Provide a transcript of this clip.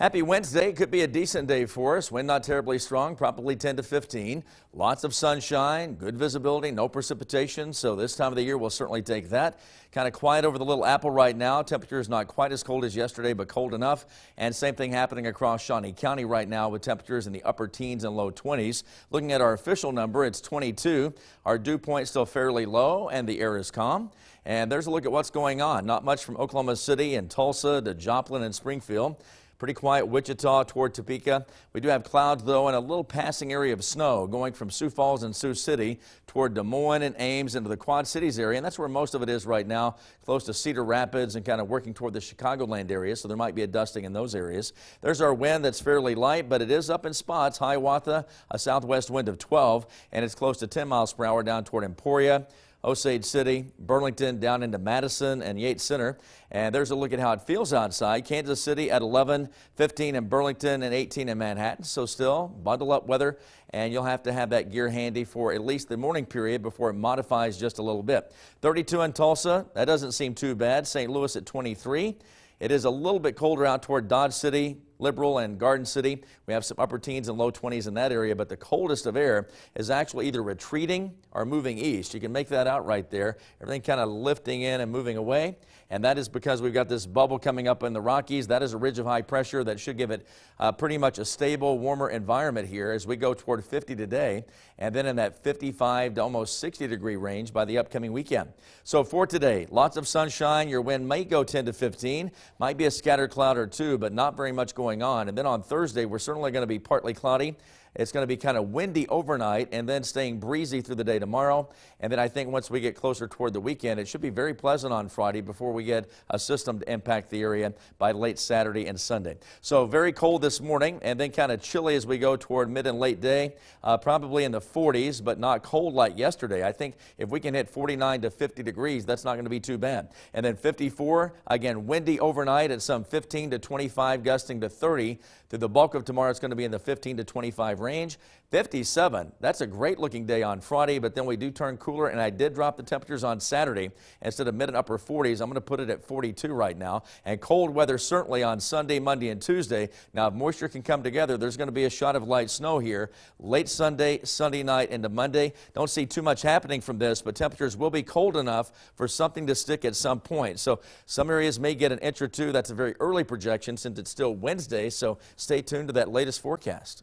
Happy Wednesday. Could be a decent day for us. Wind not terribly strong, probably 10 to 15. Lots of sunshine, good visibility, no precipitation. So this time of the year, we'll certainly take that. Kind of quiet over the Little Apple right now. Temperature is not quite as cold as yesterday, but cold enough. And same thing happening across Shawnee County right now with temperatures in the upper teens and low 20s. Looking at our official number, it's 22. Our dew point still fairly low and the air is calm. And there's a look at what's going on. Not much from Oklahoma City and Tulsa to Joplin and Springfield. Pretty quiet Wichita toward Topeka. We do have clouds, though, and a little passing area of snow going from Sioux Falls and Sioux City toward Des Moines and Ames into the Quad Cities area, and that's where most of it is right now, close to Cedar Rapids and kind of working toward the Chicagoland area, so there might be a dusting in those areas. There's our wind that's fairly light, but it is up in spots. Hiawatha, a southwest wind of 12, and it's close to 10 miles per hour down toward Emporia, Osage City, Burlington, down into Madison and Yates Center. And there's a look at how it feels outside. Kansas City at 11, 15 in Burlington, and 18 in Manhattan. So still bundle up weather, and you'll have to have that gear handy for at least the morning period before it modifies just a little bit. 32 in Tulsa. That doesn't seem too bad. St. Louis at 23. It is a little bit colder out toward Dodge City, Liberal, and Garden City. We have some upper teens and low 20s in that area, but the coldest of air is actually either retreating or moving east. You can make that out right there. Everything kind of lifting in and moving away, and that is because we've got this bubble coming up in the Rockies. That is a ridge of high pressure that should give it pretty much a stable, warmer environment here as we go toward 50 today, and then in that 55 to almost 60 degree range by the upcoming weekend. So for today, lots of sunshine. Your wind may go 10 to 15, might be a scattered cloud or two, but not very much going on. And then on Thursday, we're certainly going to be partly cloudy. It's going to be kind of windy overnight and then staying breezy through the day tomorrow. And then I think once we get closer toward the weekend, it should be very pleasant on Friday before we get a system to impact the area by late Saturday and Sunday. So very cold this morning and then kind of chilly as we go toward mid and late day, probably in the 40s, but not cold like yesterday. I think if we can hit 49 to 50 degrees, that's not going to be too bad. And then 54, again, windy overnight at some 15 to 25, gusting to 30. Through the bulk of tomorrow, it's going to be in the 15 to 25 range. 57, that's a great looking day on Friday, but then we do turn cooler, and I did drop the temperatures on Saturday. Instead of mid and upper 40s, I'm going to put it at 42 right now. And cold weather certainly on Sunday, Monday, and Tuesday. Now, if moisture can come together, there's going to be a shot of light snow here late Sunday, Sunday night into Monday. Don't see too much happening from this, but temperatures will be cold enough for something to stick at some point. So some areas may get an inch or two. That's a very early projection since it's still Wednesday, so stay tuned to that latest forecast.